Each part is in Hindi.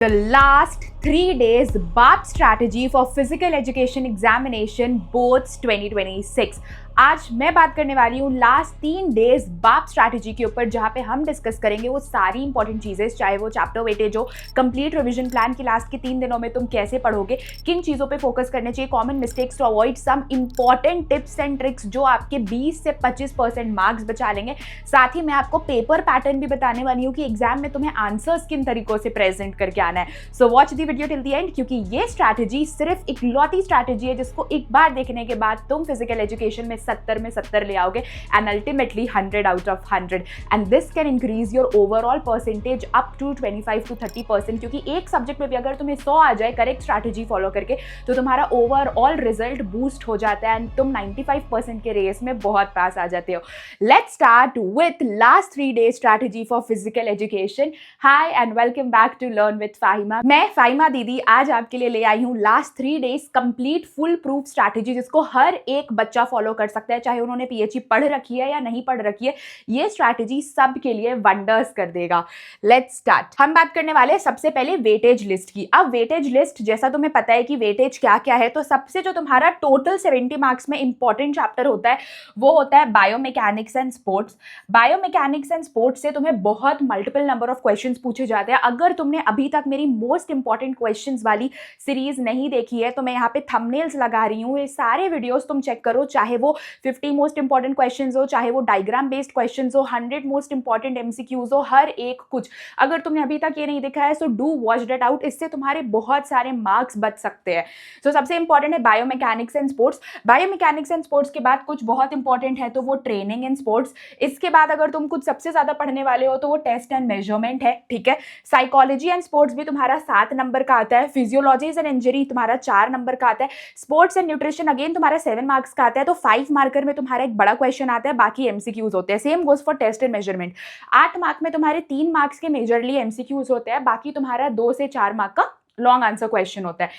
The last 3 days BAP strategy for physical education examination boards 2026। आज मैं बात करने वाली हूँ लास्ट 3 डेज BAP स्ट्रैटेजी के ऊपर, जहाँ पे हम डिस्कस करेंगे वो सारी इंपॉर्टेंट चीजें, चाहे वो चैप्टर वेटेज हो, कंप्लीट रिवीजन प्लान की लास्ट के 3 दिनों में तुम कैसे पढ़ोगे, किन चीजों पे फोकस करने चाहिए, common mistakes to avoid, some important tips and tricks जो आपके 20 से 25% मार्क्स बचा लेंगे। साथ ही मैं आपको पेपर पैटर्न भी बताने वाली हूँ कि एग्जाम में तुम्हें आंसर्स किन तरीकों से प्रेजेंट करके आना है। So watch the video till the end, क्योंकि ये स्ट्रैटेजी सिर्फ इकलौती स्ट्रैटेजी है जिसको एक बार देखने के बाद तुम फिजिकल एजुकेशन में 70 में 70 ले आओगे and ultimately 100 out of 100, and this can increase your overall percentage up to 25 to 30%। क्योंकि एक सब्जेक्ट में भी अगर तुम्हें 100 आ जाए करेक्ट स्ट्रैटेजी फॉलो करके, तो तुम्हारा ओवरऑल रिजल्ट बूस्ट हो जाता है एंड तुम 95% के रेस में बहुत पास आ जाते हो। Let's start with last 3 days strategy for physical education. Hi and welcome back to learn with Fahima. मैं फाहिमा दीदी आज आपके लिए ले आई हूँ last 3 days complete full proof strategy, जिसको हर एक बच्चा फॉलो कर सकता है, चाहे उन्होंने पीएचडी पढ़ रखी है या नहीं पढ़ रखी है। ये स्ट्रैटेजी सबके लिए वंडर्स कर देगा। Let's start. हम बात करने वाले हैं सबसे पहले वेटेज लिस्ट की। अब वेटेज लिस्ट, जैसा तुम्हें पता है कि वेटेज क्या क्या है, तो सबसे जो तुम्हारा टोटल 70 मार्क्स में इंपॉर्टेंट चैप्टर होता है वो होता है biomechanics and sports. Biomechanics and sports से तुम्हें बहुत मल्टीपल नंबर ऑफ क्वेश्चंस पूछे जाते हैं। अगर तुमने अभी तक मेरी मोस्ट इंपॉर्टेंट क्वेश्चंस वाली सीरीज नहीं देखी है तो मैं यहाँ पे थंबनेल्स लगा रही हूँ, ये सारे वीडियोस तुम चेक करो, चाहे वो 50 मोस्ट इंपॉर्टेंट क्वेश्चंस हो, चाहे वो डायग्राम बेस्ड क्वेश्चंस हो, 100 मोस्ट इंपॉर्टेंट एमसीक्यूज हो, हर एक कुछ। अगर तुमने अभी तक ये नहीं देखा है so do watch that out, इससे तुम्हारे बहुत सारे मार्क्स बच सकते हैं। तो सबसे इंपॉर्टेंट है biomechanics and sports. Biomechanics and sports के बाद कुछ बहुत इंपॉर्टेंट है तो वो ट्रेनिंग एंड स्पोर्ट्स। इसके बाद अगर तुम कुछ सबसे ज्यादा पढ़ने वाले हो तो वो टेस्ट एंड मेजरमेंट है, ठीक है। साइकोलॉजी एंड स्पोर्ट्स भी तुम्हारा 7 नंबर का आता है। फिजियोलॉजीज एंड इंजरी तुम्हारा 4 नंबर का आता है। स्पोर्ट्स एंड न्यूट्रिशन अगेन तुम्हारा 7 मार्क्स का आता है, तो 5 मार्कर में तुम्हारा एक बड़ा क्वेश्चन आता है, बाकी एमसीक्यूज होते हैं। Same goes for test and measurement. 8 mark में तुम्हारे 3 मार्क्स के मेजरली एमसीक्यूज होते हैं, बाकी तुम्हारा 2 से 4 मार्क का लॉन्ग आंसर क्वेश्चन होता है।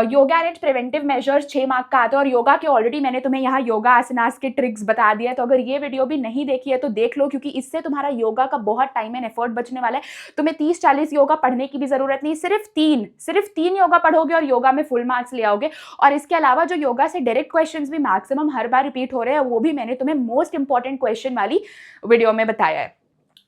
Yoga and preventive measures 6 mark का आता है, और योगा के ऑलरेडी मैंने तुम्हें यहाँ योगा आसनास के ट्रिक्स बता दिया है, तो अगर ये वीडियो भी नहीं देखी है तो देख लो, क्योंकि इससे तुम्हारा योगा का बहुत टाइम एंड एफर्ट बचने वाला है। तुम्हें 30-40 योगा पढ़ने की भी जरूरत नहीं, सिर्फ तीन योगा पढ़ोगे और योगा में फुल मार्क्स ले आओगे। और इसके अलावा जो योगा से डायरेक्ट क्वेश्चंस भी मैक्सिमम हर बार रिपीट हो रहे हैं, वो भी मैंने तुम्हें मोस्ट इंपॉर्टेंट क्वेश्चन वाली वीडियो में बताया है।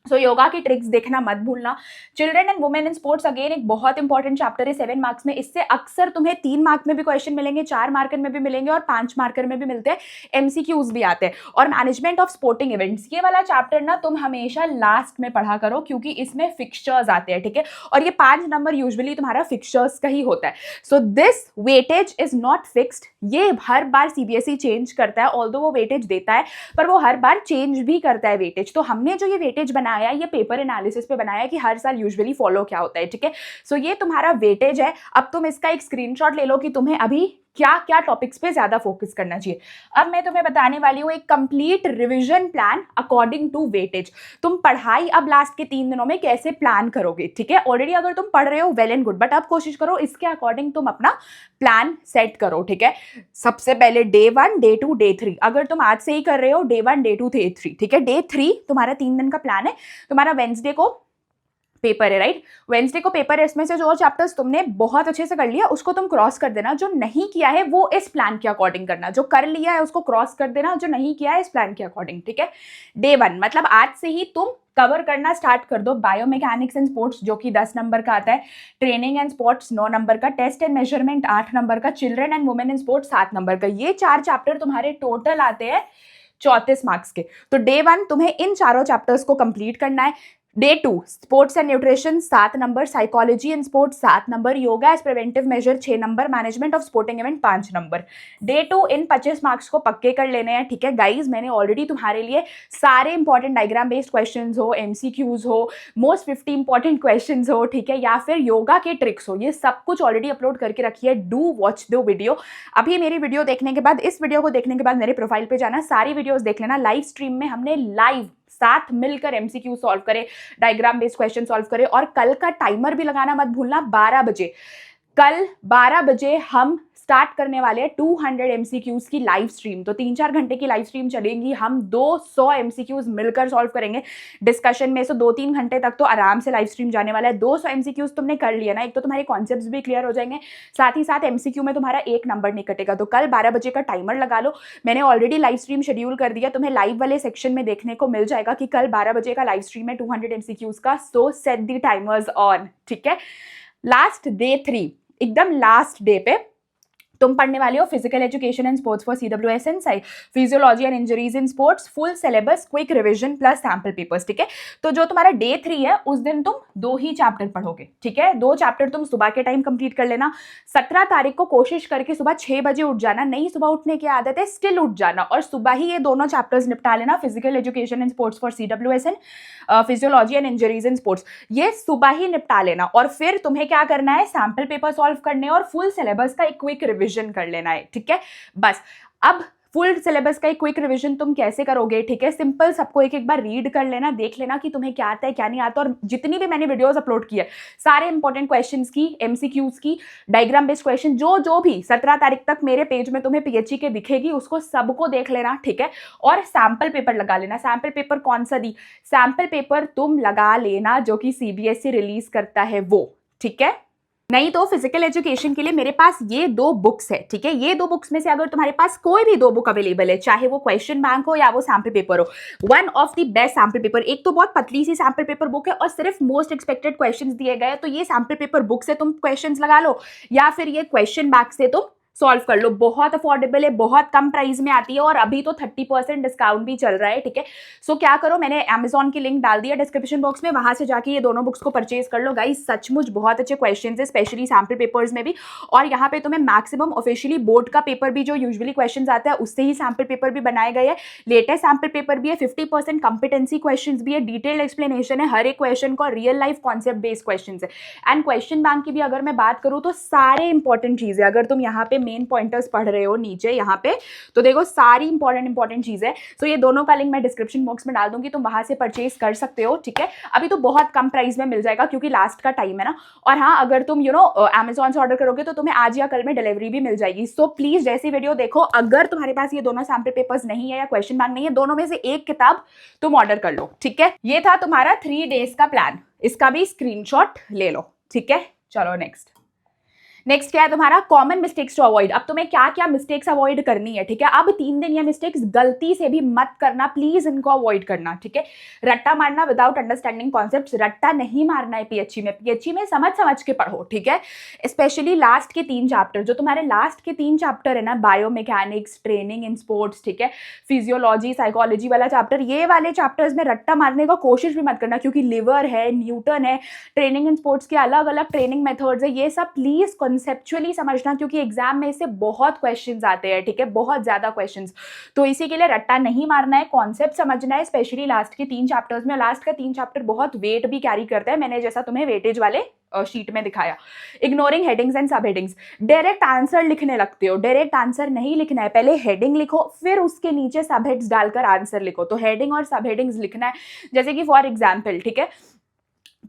सो योगा की ट्रिक्स देखना मत भूलना। Children and women in sports again एक बहुत इंपॉर्टेंट चैप्टर है 7 मार्क्स में। इससे अक्सर तुम्हें 3 मार्क में भी क्वेश्चन मिलेंगे, 4 मार्कर में भी मिलेंगे और 5 मार्कर में भी मिलते हैं, एमसीक्यूज भी आते हैं। और मैनेजमेंट ऑफ स्पोर्टिंग इवेंट्स, ये वाला चैप्टर ना तुम हमेशा लास्ट में पढ़ा करो, क्योंकि इसमें फिक्सचर्स आते हैं, ठीक है। और ये 5 नंबर यूजुअली तुम्हारा फिक्सचर्स का ही होता है। So this weightage is not fixed, ये हर बार सीबीएसई चेंज करता है। ऑल्दो वो वेटेज देता है पर वो हर बार चेंज भी करता है वेटेज। तो हमने जो ये वेटेज बनाया, ये पेपर एनालिसिस पे बनाया कि हर साल यूजुअली फॉलो क्या होता है, ठीक है। सो ये तुम्हारा वेटेज है। अब तुम इसका एक स्क्रीनशॉट ले लो कि तुम्हें अभी क्या क्या टॉपिक्स पे ज्यादा फोकस करना चाहिए। अब मैं तुम्हें बताने वाली हूँ एक complete revision plan according to weightage. तुम पढ़ाई अब लास्ट के 3 दिनों में कैसे प्लान करोगे, ठीक है। ऑलरेडी अगर तुम पढ़ रहे हो वेल एंड गुड, बट अब कोशिश करो इसके अकॉर्डिंग तुम अपना प्लान सेट करो, ठीक है। सबसे पहले डे 1, डे 2, डे 3। अगर तुम आज से ही कर रहे हो डे 1, डे 2, डे 3, ठीक है। डे 3 तुम्हारा 3 दिन का प्लान है। तुम्हारा वेंसडे को पेपर है, राइट। वेंसडे को पेपर है, इसमें से जो चैप्टर्स तुमने बहुत अच्छे से कर लिया उसको तुम क्रॉस कर देना, जो नहीं किया है वो इस प्लान के अकॉर्डिंग करना, जो कर लिया है उसको क्रॉस कर देना, जो नहीं किया है इस प्लान के अकॉर्डिंग, ठीक है। डे 1 मतलब आज से ही तुम कवर करना स्टार्ट कर दो बायोमैकेनिक्स एंड स्पोर्ट्स, जो कि 10 नंबर का आता है। ट्रेनिंग एंड स्पोर्ट्स 9 नंबर का। टेस्ट एंड मेजरमेंट 8 नंबर का। Children and women in sports 7 number का। ये 4 चैप्टर तुम्हारे टोटल आते हैं 34 मार्क्स के। तो डे 1 तुम्हें इन चारों चैप्टर्स को कंप्लीट करना है। Day 2 sports and nutrition 7 number, psychology and sports 7 number, yoga as preventive measure 6 number, management of sporting event 5 number. Day 2 इन 25 मार्क्स को पक्के कर लेने हैं, ठीक है गाइज। मैंने ऑलरेडी तुम्हारे लिए सारे इंपॉर्टेंट डायग्राम बेस्ड क्वेश्चंस हो, एमसीक्यूज हो, मोस्ट 50 इंपॉर्टेंट क्वेश्चंस हो, ठीक है, या फिर योगा के ट्रिक्स हो, ये सब कुछ ऑलरेडी अपलोड करके रखी है। Do watch the video. अभी मेरी वीडियो देखने के बाद, इस वीडियो को देखने के बाद मेरे प्रोफाइल पे जाना, सारी वीडियोज देख लेना। लाइव स्ट्रीम में हमने लाइव साथ मिलकर एमसीक्यू सॉल्व करे, डायग्राम बेस्ड क्वेश्चन सॉल्व करे, और कल का टाइमर भी लगाना मत भूलना 12 बजे। कल 12 बजे हम स्टार्ट करने वाले हैं 200 MCQs की लाइव स्ट्रीम। तो 3-4 घंटे की लाइव स्ट्रीम चलेगी, हम 200 MCQs मिलकर सॉल्व करेंगे डिस्कशन में। सो 2-3 घंटे तक तो आराम से लाइव स्ट्रीम जाने वाला है। 200 MCQs तुमने कर लिया ना, एक तो तुम्हारे कॉन्सेप्ट्स भी क्लियर हो जाएंगे, साथ ही साथ MCQ में तुम्हारा एक नंबर नहीं कटेगा। तो कल 12 बजे का टाइमर लगा लो, मैंने ऑलरेडी लाइव स्ट्रीम शेड्यूल कर दिया, तुम्हें लाइव वाले सेक्शन में देखने को मिल जाएगा कि कल 12 बजे का लाइव स्ट्रीम है 200 MCQs का। सो सेट दी टाइमर्स ऑन, ठीक है। लास्ट डे 3, एकदम लास्ट डे पे तुम पढ़ने वाले हो physical education and sports for CWSN, physiology and injuries in sports, full syllabus, quick revision plus sample papers, ठीक है। तो जो तुम्हारा डे 3 है उस दिन तुम 2 ही चैप्टर पढ़ोगे, ठीक है। 2 चैप्टर तुम सुबह के टाइम कंप्लीट कर लेना। 17 तारीख को कोशिश करके सुबह 6 बजे उठ जाना, नहीं सुबह उठने की आदत है स्टिल उठ जाना, और सुबह ही ये दोनों चैप्टर्स निपटा लेना, physical education and sports for CWSN, physiology and injuries in sports, ये सुबह ही निपटा लेना। और फिर तुम्हें क्या करना है, सैम्पल पेपर सॉल्व करने और फुल सिलेबस का एक क्विक रिविजन कर लेना है, ठीक है। बस अब फुल सिलेबस का एक क्विक रिवीजन तुम कैसे करोगे, ठीक है। सिंपल, सबको एक एक बार रीड कर लेना, देख लेना कि तुम्हें क्या आता है क्या नहीं आता। और जितनी भी मैंने वीडियोस अपलोड की है, सारे इंपॉर्टेंट क्वेश्चंस की, MCQs की, डायग्राम बेस्ड क्वेश्चन, जो भी 17 तारीख तक मेरे पेज में तुम्हें PHE के दिखेगी, उसको सबको देख लेना, ठीक है। और सैम्पल पेपर लगा लेना। सैम्पल पेपर कौन सा दी, सैम्पल पेपर तुम लगा लेना जो कि CBSE रिलीज करता है वो, ठीक है। नहीं तो फिजिकल एजुकेशन के लिए मेरे पास ये 2 बुक्स है, ठीक है। ये 2 बुक्स में से अगर तुम्हारे पास कोई भी 2 बुक अवेलेबल है, चाहे वो क्वेश्चन बैंक हो या वो सैम्पल पेपर हो, one of the best sample paper, एक तो बहुत पतली सी सैम्पल पेपर बुक है और सिर्फ मोस्ट एक्सपेक्टेड क्वेश्चंस दिए गए, तो ये सैम्पल पेपर बुक से तुम क्वेश्चंस लगा लो, या फिर ये क्वेश्चन बैंक से तुम सॉल्व कर लो। बहुत अफोर्डेबल है, बहुत कम प्राइस में आती है, और अभी तो 30% डिस्काउंट भी चल रहा है, ठीक है। सो क्या करो, मैंने Amazon की लिंक डाल दिया डिस्क्रिप्शन बॉक्स में, वहां से जाके ये दोनों बुक्स को परचेज कर लो। गाइस सचमुच बहुत अच्छे क्वेश्चंस है, स्पेशली सैम्पल पेपर्स में भी। और यहाँ पे तुम्हें मैक्सिमम ऑफिशियली बोर्ड का पेपर भी, जो यूजुअली क्वेश्चन आता है उससे ही सैम्पल पेपर भी बनाए गए हैं। लेटेस्ट सैम्पल पेपर भी है, 50% कॉम्पिटेंसी क्वेश्चन भी है, डिटेल्ड एक्सप्लेनेशन है हर एक क्वेश्चन का, real life concept based question है। एंड क्वेश्चन बैंक की भी अगर मैं बात करूँ तो सारे इंपॉर्टेंट चीजें, अगर तुम यहाँ पे मेन पॉइंटर्स पढ़ रहे हो नीचे यहाँ पे, तो देखो सारी इंपॉर्टेंट चीज है। सो ये दोनों का लिंक मैं डिस्क्रिप्शन बॉक्स में डाल दूंगी, तुम वहां से परचेज कर सकते हो, ठीक है। अभी तो बहुत कम प्राइस में मिल जाएगा क्योंकि लास्ट का टाइम है ना। और हाँ, अगर तुम Amazon से ऑर्डर करोगे तो तुम्हें आज या कल में डिलीवरी भी मिल जाएगी। सो प्लीज जैसी वीडियो देखो, अगर तुम्हारे पास ये दोनों सैम्पल पेपर्स नहीं है या क्वेश्चन बैंक नहीं है, दोनों में से एक किताब तुम ऑर्डर कर लो, ठीक है। ये था तुम्हारा 3 डेज का प्लान, इसका भी स्क्रीनशॉट ले लो, ठीक है। चलो नेक्स्ट क्या है तुम्हारा, कॉमन मिस्टेक्स टू अवॉइड। अब तुम्हें क्या क्या मिस्टेक्स अवॉइड करनी है, ठीक है। अब 3 दिन ये मिस्टेक्स गलती से भी मत करना, प्लीज इनको अवॉइड करना, ठीक है। रट्टा मारना विदाउट अंडरस्टैंडिंग कॉन्सेप्ट्स, रट्टा नहीं मारना है PHE में समझ के पढ़ो, ठीक है। स्पेशली लास्ट के 3 चैप्टर, जो तुम्हारे लास्ट के 3 चैप्टर है ना, बायोमैकेनिक्स, ट्रेनिंग इन स्पोर्ट्स, ठीक है, फिजियोलॉजी, साइकोलॉजी वाला चैप्टर, ये वाले चैप्टर्स में रट्टा मारने का कोशिश भी मत करना, क्योंकि लिवर है, न्यूटन है, ट्रेनिंग इन स्पोर्ट्स के अलग अलग ट्रेनिंग मेथड्स है, ये सब प्लीज कॉन्सेप्चुअली समझना, क्योंकि एग्जाम में इससे बहुत क्वेश्चंस आते हैं, ठीक है, बहुत ज्यादा क्वेश्चंस। तो इसी के लिए रट्टा नहीं मारना है, कॉन्सेप्ट समझना है, स्पेशली लास्ट के 3 चैप्टर्स में। लास्ट का 3 चैप्टर बहुत वेट भी कैरी करता है, मैंने जैसा तुम्हें वेटेज वाले शीट में दिखाया। इग्नोरिंग हेडिंग्स एंड सब हेडिंग्स, डायरेक्ट आंसर लिखने लगते हो, डायरेक्ट आंसर नहीं लिखना है, पहले हेडिंग लिखो फिर उसके नीचे सब हेड्स डालकर आंसर लिखो। तो हेडिंग और सब हेडिंग्स लिखना है, जैसे कि फॉर एग्जाम्पल, ठीक है,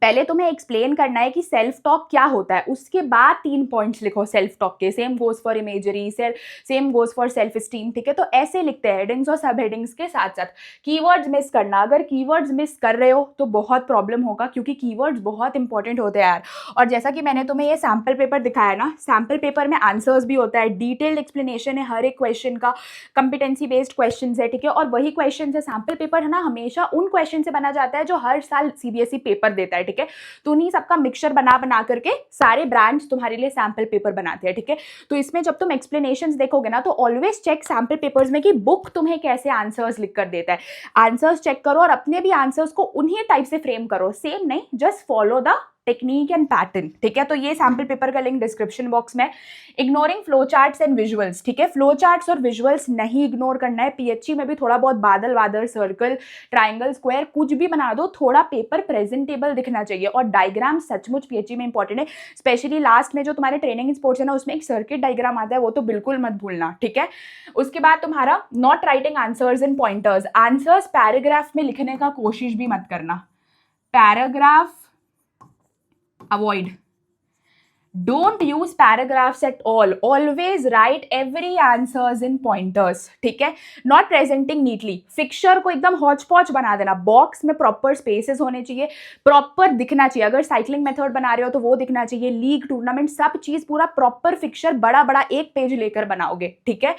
पहले तुम्हें एक्सप्लेन करना है कि सेल्फ टॉक क्या होता है, उसके बाद 3 पॉइंट्स लिखो सेल्फ टॉक के, same goes for imagery, same goes for self esteem, ठीक है। तो ऐसे लिखते हैं हेडिंग्स और सब हेडिंग्स के साथ साथ। कीवर्ड्स मिस करना, अगर कीवर्ड्स मिस कर रहे हो तो बहुत प्रॉब्लम होगा, क्योंकि कीवर्ड्स बहुत इंपॉर्टेंट होते हैं यार। और जैसा कि मैंने तुम्हें ये सैम्पल पेपर दिखाया ना, सैम्पल पेपर में आंसर्स भी होता है, डिटेल्ड एक्सप्लेनेशन है हर एक क्वेश्चन का, कॉम्पिटेंसी बेस्ड क्वेश्चन है, ठीक है। और वही क्वेश्चन है, सैम्पल पेपर है ना, हमेशा उन क्वेश्चन से बना जाता है जो हर साल CBSE पेपर देता है, ठीक है। तो उन्हीं सबका मिक्सचर बना करके सारे ब्रांड्स तुम्हारे लिए सैम्पल पेपर बनाते हैं, ठीक है। तो इसमें जब तुम एक्सप्लेनेशंस देखोगे ना, तो ऑलवेज चेक सैम्पल पेपर्स में कि बुक तुम्हें कैसे आंसर्स लिख कर देता है। आंसर्स चेक करो और अपने भी आंसर्स को उन्हीं टाइप से फ्रेम करो, सेम नहीं, just follow the technique and pattern, ठीक है। तो ये सैम्पल पेपर का लिंक डिस्क्रिप्शन बॉक्स में। Ignoring flow charts and visuals, ठीक है, फ्लो चार्ट्स और विजुअल्स नहीं इग्नोर करना है। PHE में भी थोड़ा बहुत बादल वादल, सर्कल, ट्राइंगल, स्क्वायर कुछ भी बना दो, थोड़ा पेपर प्रेजेंटेबल दिखना चाहिए। और डायग्राम सचमुच PHE में इंपॉर्टेंट है, स्पेशली लास्ट में जो तुम्हारे ट्रेनिंग इन स्पोर्ट्स है ना, उसमें एक सर्किट डायग्राम आता है, वो तो बिल्कुल मत भूलना, ठीक है। उसके बाद तुम्हारा not writing answers in pointers, answers paragraph में लिखने का कोशिश भी मत करना, paragraph avoid. Don't use paragraphs at all, always right every answers in pointers, ठीक है। नॉट प्रेजेंटिंग नीटली, फिक्चर को एकदम हॉच पॉच बना देना, बॉक्स में प्रॉपर स्पेसेस होने चाहिए, प्रॉपर दिखना चाहिए। अगर साइकिलिंग मेथड बना रहे हो तो वो दिखना चाहिए, लीग टूर्नामेंट सब चीज पूरा प्रॉपर फिक्चर बड़ा बड़ा एक पेज लेकर बनाओगे, ठीक है।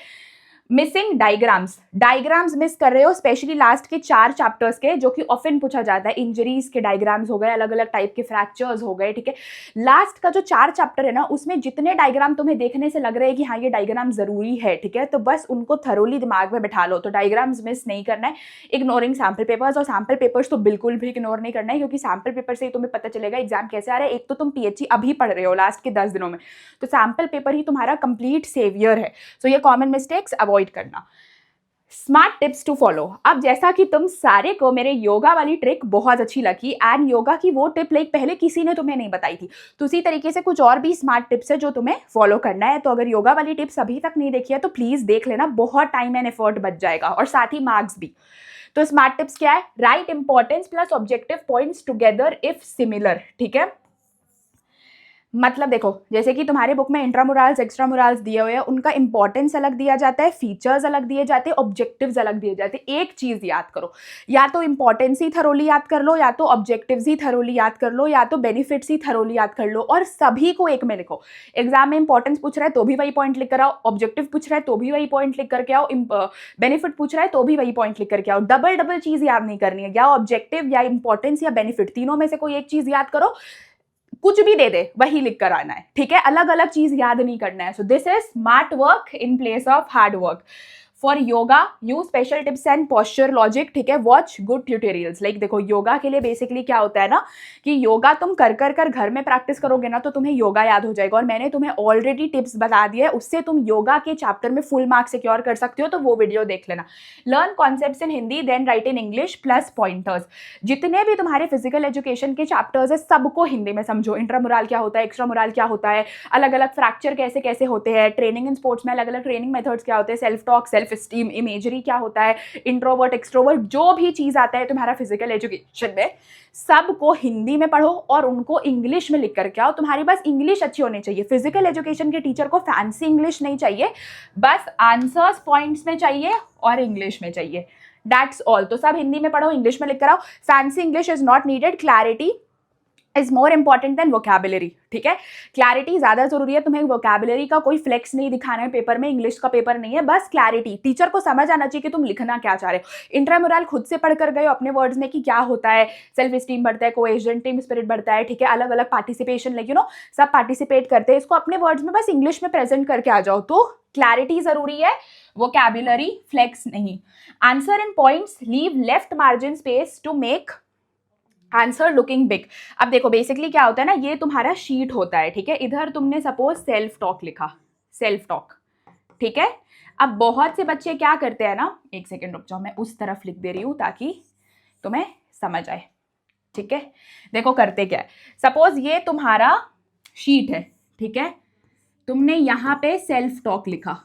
मिसिंग डायग्राम्स, डायग्राम्स मिस कर रहे हो, स्पेशली लास्ट के 4 चैप्टर्स के, जो कि ऑफन पूछा जाता है। इंजरीज के डायग्राम्स हो गए, अलग अलग टाइप के फ्रैक्चर्स हो गए, ठीक है। लास्ट का जो 4 चैप्टर है ना, उसमें जितने डायग्राम तुम्हें देखने से लग रहे हैं कि हाँ ये डायग्राम जरूरी है, ठीक है, तो बस उनको थरोली दिमाग में बैठा लो। तो डायग्राम्स मिस नहीं करना है। इग्नोरिंग सैम्पल पेपर्स, और सैम्पल पेपर्स तो बिल्कुल भी इग्नोर नहीं करना है, क्योंकि सैम्पल पेपर से ही तुम्हें पता चलेगा एग्जाम कैसे आ रहा है। एक तो तुम पीएचई अभी पढ़ रहे हो लास्ट के 10 दिनों में, तो सैम्पल पेपर ही तुम्हारा कंप्लीट सेवियर है। सो ये कॉमन मिस्टेक्स अवॉइड करना। Smart tips to follow. अब जैसा कि तुम सारे को मेरे योगा वाली ट्रिक बहुत अच्छी लगी, एंड योगा की वो टिप लाइक पहले किसी ने तुम्हें नहीं बताई थी, तो उसी तरीके से कुछ और भी स्मार्ट टिप्स है जो तुम्हें फॉलो करना है। तो अगर योगा वाली टिप्स अभी तक नहीं देखी है तो प्लीज देख लेना, बहुत टाइम एंड एफर्ट बच जाएगा, और साथ ही मार्क्स भी। तो स्मार्ट टिप्स क्या है? Right importance plus objective points together if similar, ठीक है। मतलब देखो, जैसे कि तुम्हारे बुक में इंट्रामुरल्स एक्स्ट्रामुरल्स दिए हुए हैं, उनका इंपॉर्टेंस अलग दिया जाता है, फीचर्स अलग दिए जाते हैं, ऑब्जेक्टिव्स अलग दिए जाते हैं। एक चीज याद करो, या तो इंपॉर्टेंस ही थरोली याद कर लो, या तो ऑब्जेक्टिव्स ही थरोली याद कर लो, या तो बेनिफिट्स ही थरोली याद कर लो, और सभी को एक में लिखो। एग्जाम में इंपॉर्टेंस पूछ रहा है तो भी वही पॉइंट लिख कर आओ, ऑब्जेक्टिव पूछ रहा है तो भी वही पॉइंट लिख करके आओ, बेनिफिट पूछ रहा है तो भी वही पॉइंट लिख करके आओ। डबल डबल चीज याद नहीं करनी है, या ऑब्जेक्टिव या इंपॉर्टेंस या बेनिफिट, तीनों में से कोई एक चीज याद करो, कुछ भी दे दे वही लिख कर आना है, ठीक है। अलग अलग चीज याद नहीं करना है। So this is smart work in place of hard work. For yoga use special tips and posture logic, ठीक है। Watch good tutorials. लाइक देखो, योगा के लिए बेसिकली क्या होता है ना, कि योगा तुम कर कर कर घर में प्रैक्टिस करोगे ना तो तुम्हें योगा याद हो जाएगा, और मैंने तुम्हें ऑलरेडी टिप्स बता दिए, उससे तुम योगा के चैप्टर में फुल मार्क्स सिक्योर कर सकते हो, तो वो वीडियो देख लेना। Learn concepts in Hindi then write in English plus pointers. जितने भी तुम्हारे फिजिकल एजुकेशन के चैप्टर्स है सबको हिंदी में समझो। इंट्रामुरल क्या होता है, एक्स्ट्रामुरल क्या होता है, अलग अलग फ्रैक्चर कैसे कैसे होते हैं, ट्रेनिंग इन स्पोर्ट्स में अलग अलग ट्रेनिंग मेथड्स क्या होते हैं, self talk, self esteem, imagery क्या होता है, इंट्रोवर्ट एक्सट्रोवर्ट, जो भी चीज आता है तुम्हारा फिजिकल एजुकेशन में, सबको हिंदी में पढ़ो और उनको इंग्लिश में लिख करके आओ। तुम्हारी बस इंग्लिश अच्छी होनी चाहिए। फिजिकल एजुकेशन के टीचर को फैंसी इंग्लिश नहीं चाहिए, बस आंसर्स पॉइंट्स में चाहिए और इंग्लिश में चाहिए, दैट्स ऑल। तो सब हिंदी में पढ़ो, इंग्लिश में लिख कर आओ। Fancy English is not needed, clarity is more important than vocabulary, ठीक है। क्लैरिटी ज्यादा जरूरी है, तुम्हें वोकैबुलरी का कोई फ्लेक्स नहीं दिखाना है पेपर में, इंग्लिश का पेपर नहीं है, बस क्लैरिटी। टीचर को समझ आना चाहिए कि तुम लिखना क्या चाह रहे हो। इंट्रामुरल खुद से पढ़ कर गए हो अपने वर्ड्स में कि क्या होता है, सेल्फ स्टीम बढ़ता है, कोहेजन, टीम स्पिरिट बढ़ता है, ठीक है, अलग अलग पार्टिसिपेशन, लाइक यू नो सब पार्टिसिपेट करते हैं, इसको अपने वर्ड्स में बस इंग्लिश में प्रेजेंट करके आ जाओ। तो क्लैरिटी जरूरी है, वोकैबुलरी फ्लेक्स नहीं। Answer in points, leave left margin space to make answer looking big. अब देखो बेसिकली क्या होता है ना, ये तुम्हारा शीट होता है, ठीक है। इधर तुमने सपोज सेल्फ टॉक लिखा, सेल्फ टॉक, ठीक है। अब बहुत से बच्चे क्या करते हैं ना, एक सेकेंड रुक जाओ, मैं उस तरफ लिख दे रही हूं ताकि तुम्हें समझ आए, ठीक है। देखो करते क्या है, सपोज ये तुम्हारा शीट है, ठीक है, तुमने यहाँ पे सेल्फ टॉक लिखा,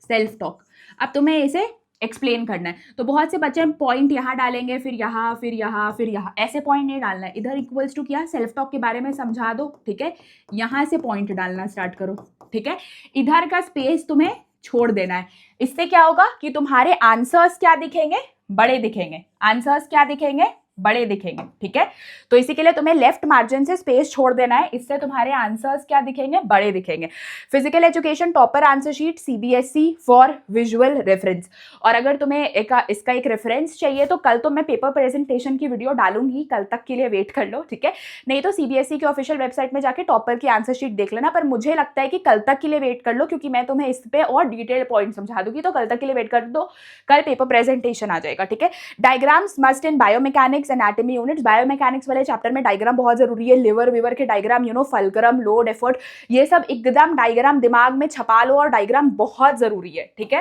सेल्फ टॉक। अब तुम्हें इसे एक्सप्लेन करना है, तो बहुत से बच्चे पॉइंट यहाँ डालेंगे, फिर यहाँ, फिर यहाँ, फिर यहाँ, ऐसे पॉइंट नहीं डालना है। इधर इक्वल्स टू किया, सेल्फ टॉक के बारे में समझा दो, ठीक है, यहाँ से पॉइंट डालना स्टार्ट करो, ठीक है। इधर का स्पेस तुम्हें छोड़ देना है। इससे क्या होगा कि तुम्हारे आंसर्स क्या दिखेंगे, बड़े दिखेंगे। आंसर्स क्या दिखेंगे, बड़े दिखेंगे, ठीक है। तो इसी के लिए तुम्हें लेफ्ट मार्जिन से स्पेस छोड़ देना है, इससे तुम्हारे आंसर्स क्या दिखेंगे, बड़े दिखेंगे। Physical education topper answer sheet CBSE for visual reference. और अगर तुम्हें इसका एक रेफरेंस चाहिए तो कल तो मैं पेपर प्रेजेंटेशन की वीडियो डालूंगी, कल तक के लिए वेट कर लो, ठीक है। नहीं तो सीबीएसई की ऑफिशियल वेबसाइट में जाके टॉपर की आंसर शीट देख लेना, पर मुझे लगता है कि कल तक के लिए वेट कर लो, क्योंकि मैं तुम्हें इस पे और डिटेल पॉइंट समझा दूंगी। तो कल तक के लिए वेट कर दो, कल पेपर प्रेजेंटेशन आ जाएगा, ठीक है। Diagrams must in biomechanics, anatomy units. Biomechanics वाले चैप्टर में डायग्राम बहुत जरूरी है, लिवर विवर के diagram, you know fulcrum, load, effort, ये सब एकदम डायग्राम दिमाग में छपा लो, और डायग्राम बहुत जरूरी है, ठीक है।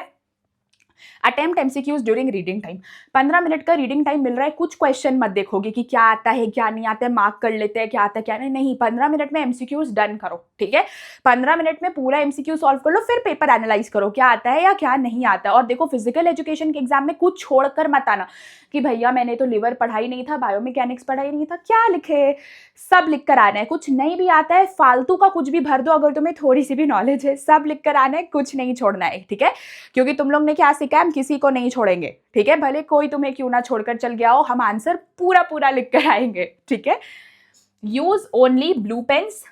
Attempt MCQs during reading time. 15 minute का रीडिंग टाइम मिल रहा है, कुछ क्वेश्चन मत देखोगे कि क्या आता है क्या नहीं आता है, मार्क कर लेते हैं क्या आता है क्या नहीं। 15 मिनट में एमसीक्यूज डन करो, ठीक है। 15 मिनट में पूरा एमसीक्यू सॉल्व कर लो, फिर पेपर एनालाइज करो क्या आता है या क्या नहीं आता है। और देखो फिजिकल एजुकेशन के एग्जाम में कुछ छोड़कर मत आना कि भैया मैंने तो लिवर पढ़ाई नहीं था, बायोमैकेनिक्स पढ़ाई नहीं था, क्या लिखे, सब लिख कर आना है। कुछ नहीं भी आता है फालतू का कुछ भी भर दो, अगर तुम्हें थोड़ी सी भी नॉलेज है, सब लिख कर आना है, कुछ नहीं छोड़ना है, ठीक है। क्योंकि तुम लोग ने क्या सीखा है, हम किसी को नहीं छोड़ेंगे, ठीक है। भले कोई तुम्हें क्यों ना छोड़कर चल गया हो, हम आंसर पूरा पूरा लिख कर आएंगे, ठीक है। Use only blue pens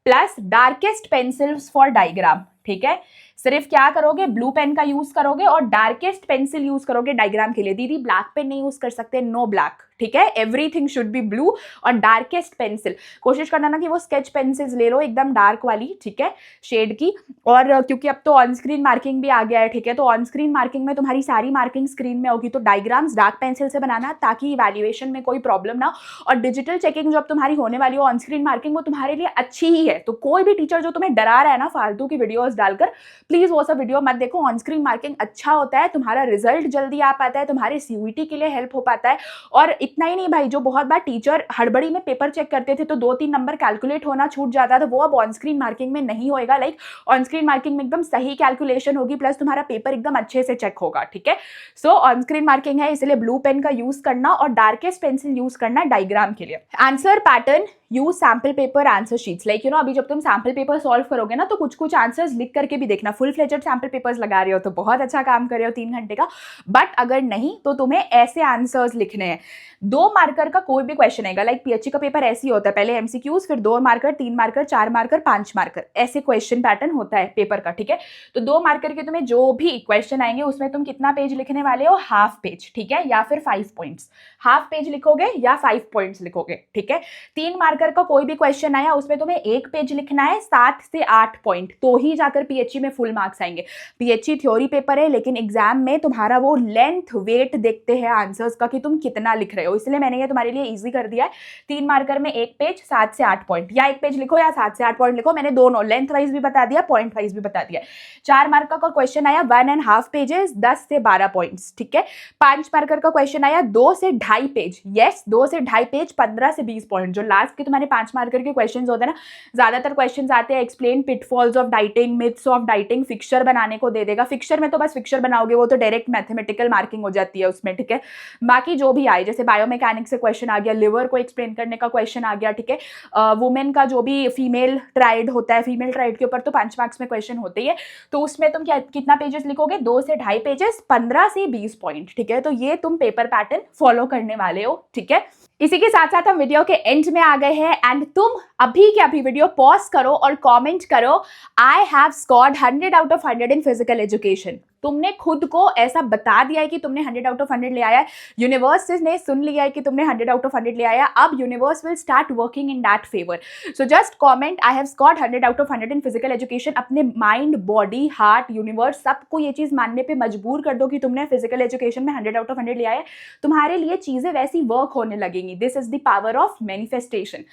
plus darkest pencils for diagram, ठीक है। सिर्फ क्या करोगे, ब्लू पेन का यूज करोगे और डार्केस्ट पेंसिल यूज करोगे डायग्राम के लिए। दीदी ब्लैक पेन नहीं यूज कर सकते, नो ब्लैक, ठीक है। एवरीथिंग शुड बी ब्लू और डार्केस्ट पेंसिल। कोशिश करना ना कि वो स्केच पेंसिल्स ले लो एकदम डार्क वाली, ठीक है, शेड की। और क्योंकि अब तो ऑन स्क्रीन मार्किंग भी आ गया है, ठीक है, तो ऑन स्क्रीन मार्किंग में तुम्हारी सारी मार्किंग स्क्रीन में होगी, तो डायग्राम्स डार्क पेंसिल से बनाना ताकि इवैल्यूएशन में कोई प्रॉब्लम ना हो। और डिजिटल चेकिंग जो अब तुम्हारी होने वाली हो ऑन स्क्रीन मार्किंग, वो तुम्हारे लिए अच्छी ही है। तो कोई भी टीचर जो तुम्हें डरा रहा है ना फालतू की वीडियोस डालकर, प्लीज वो सब वीडियो मत देखो। ऑन स्क्रीन मार्किंग अच्छा होता है, तुम्हारा रिजल्ट जल्दी आ पाता है, तुम्हारे सीयूईटी के लिए हेल्प हो पाता है। और इतना ही नहीं भाई, जो बहुत बार टीचर हड़बड़ी में पेपर चेक करते थे तो 2-3 नंबर कैलकुलेट होना छूट जाता था, वो अब ऑन स्क्रीन मार्किंग में नहीं होएगा। लाइक ऑन स्क्रीन मार्किंग में एकदम सही कैलकुलेशन होगी, प्लस तुम्हारा पेपर एकदम अच्छे से चेक होगा, ठीक है। सो ऑन स्क्रीन मार्किंग है, इसलिए ब्लू पेन का यूज करना और डार्केस्ट पेंसिल यूज करना डायग्राम के लिए। Answer pattern, use sample paper answer sheets. Like अभी जब तुम सैम्पल पेपर सॉल्व करोगे ना, तो कुछ कुछ आंसर्स लिख करके भी देखना। फुल फ्लेजेड सैम्पल पेपर्स लगा रहे हो तो बहुत अच्छा काम कर रहे हो 3 घंटे का, बट अगर नहीं तो तुम्हें ऐसे आंसर्स लिखने हैं। 2 मार्कर का कोई भी क्वेश्चन आएगा, लाइक पीएचई का पेपर ऐसे ही होता है, पहले एमसीक्यूज, फिर 2 मार्कर, 3 मार्कर, 4 मार्कर, 5 मार्कर, ऐसे क्वेश्चन पैटर्न होता है पेपर का, ठीक है। तो 2 मार्कर के तुम्हें जो भी क्वेश्चन आएंगे उसमें तुम कितना पेज लिखने वाले हो, हाफ पेज, ठीक है, या फिर 5 पॉइंट्स। हाफ पेज लिखोगे या 5 पॉइंट्स लिखोगे, ठीक है। 3 मार्कर का कोई भी क्वेश्चन आया उसमें तुम्हें 1 पेज लिखना है, 7 से 8 पॉइंट, तो ही जाकर पीएचई में फुल मार्क्स आएंगे। पीएचई थ्योरी पेपर है, लेकिन एग्जाम में तुम्हारा वो लेंथ वेट देखते हैं आंसर्स का कि तुम कितना लिख रहे हो, इसलिए मैंने ये तुम्हारे लिए इजी कर दिया है। 3 मार्कर में 1 पेज, 7 से 8 पॉइंट, या 1 पेज लिखो या 7 से 8 पॉइंट लिखो, मैंने दोनों लेंथ वाइज भी बता दिया, पॉइंट वाइज भी बता दिया। 4 मार्कर का क्वेश्चन आया 1.5 पेजेस, 10 से 12 पॉइंट्स, ठीक है। 5 मार्कर का क्वेश्चन आया 2 से 2.5 पेज, यस 2 से 2.5 पेज, 15 से 20 पॉइंट। जो लास्ट के तुम्हारे 5 मार्कर के क्वेश्चंस होते हैं ना, ज्यादातर क्वेश्चंस आते हैं explain pitfalls of dieting, myths of dieting, fixture बनाने को दे देगा। फिक्सचर में तो बस फिक्सचर बनाओगे, वो तो डायरेक्ट मैथमेटिकल मार्किंग हो जाती है उसमें, ठीक है। बाकी जो भी आए, जैसे बायोमैकेनिक्स से क्वेश्चन आ गया, लिवर को एक्सप्लेन करने का क्वेश्चन आ गया, ठीक है। वुमेन का जो भी फीमेल ट्राइड होता है, फीमेल ट्राइड के ऊपर तो 5 मार्क्स में क्वेश्चन होते ही है, तो उसमें तुम कितना पेजेस लिखोगे, 2 से 2.5 पेजेस, 15 से 20 पॉइंट, ठीक है। तो ये तुम पेपर पैटर्न फॉलो करने वाले हो, ठीक है। इसी के साथ साथ हम वीडियो के एंड में आ गए हैं, एंड तुम अभी के अभी वीडियो पॉज करो और कमेंट करो, I have scored 100 out of 100 in physical education. तुमने खुद को ऐसा बता दिया है कि तुमने 100 आउट ऑफ 100 ले आया है, यूनिवर्स ने सुन लिया है कि तुमने 100 आउट ऑफ 100 ले आया, अब universe will start working in that favour. So just comment I have scored 100 out of 100 in physical education. अपने माइंड, बॉडी, हार्ट, यूनिवर्स सबको ये चीज मानने पे मजबूर कर दो कि तुमने फिजिकल एजुकेशन में 100 आउट ऑफ 100 ले आया है। तुम्हारे लिए चीजें वैसी वर्क होने लगेंगी। This is the power of manifestation.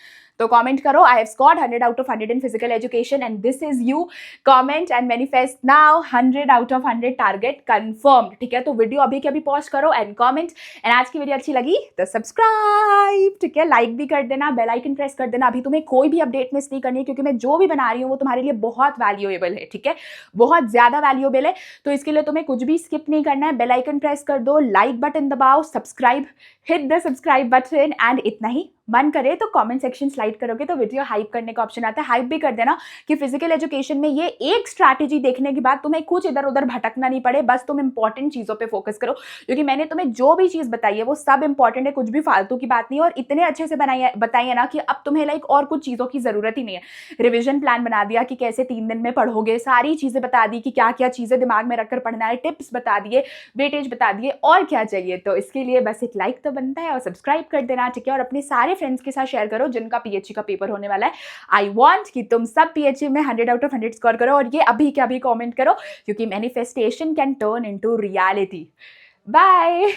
तो कमेंट करो I have scored 100 out of 100 in physical education and this is you. Comment and manifest now 100 out of 100 target confirmed, ठीक है। तो वीडियो अभी के अभी पॉज करो एंड कमेंट। एंड आज की वीडियो अच्छी लगी तो सब्सक्राइब, ठीक है, लाइक भी कर देना, बेल आइकन प्रेस कर देना। अभी तुम्हें कोई भी अपडेट मिस नहीं करनी है, क्योंकि मैं जो भी बना रही हूँ वो तुम्हारे लिए बहुत वैल्यूएबल है, ठीक है, बहुत ज्यादा वैल्यूएबल है। तो इसके लिए तुम्हें कुछ भी स्किप नहीं करना है, बेल आइकन प्रेस कर दो, लाइक बटन दबाओ, subscribe, hit the subscribe button, and इतना ही। मन करे तो कमेंट सेक्शन स्लाइड करोगे तो वीडियो हाइप करने का ऑप्शन आता है, हाइप भी कर देना कि फिजिकल एजुकेशन में ये एक स्ट्रैटेजी देखने के बाद तुम्हें कुछ इधर उधर भटकना नहीं पड़े, बस तुम इंपॉर्टेंट चीजों पे फोकस करो, क्योंकि मैंने तुम्हें जो भी चीज बताई है वो सब इंपॉर्टेंट है, कुछ भी फालतू की बात नहीं है। और इतने अच्छे से बताई है ना कि अब तुम्हें लाइक और कुछ चीजों की जरूरत ही नहीं है। रिविजन प्लान बना दिया कि कैसे 3 दिन में पढ़ोगे, सारी चीजें बता दी कि क्या क्या चीजें दिमाग में रखकर पढ़ना है, टिप्स बता दिए, वेटेज बता दिए, और क्या चाहिए। तो इसके लिए बस एक लाइक तो बनता है और सब्सक्राइब कर देना, ठीक है। और अपने सारे फ्रेंड्स के साथ शेयर करो जिनका पीएचई का पेपर होने वाला है। आई वांट कि तुम सब पीएचई में 100 आउट ऑफ 100 स्कोर करो, और ये अभी के अभी कमेंट करो, क्योंकि manifestation can turn into reality. Bye.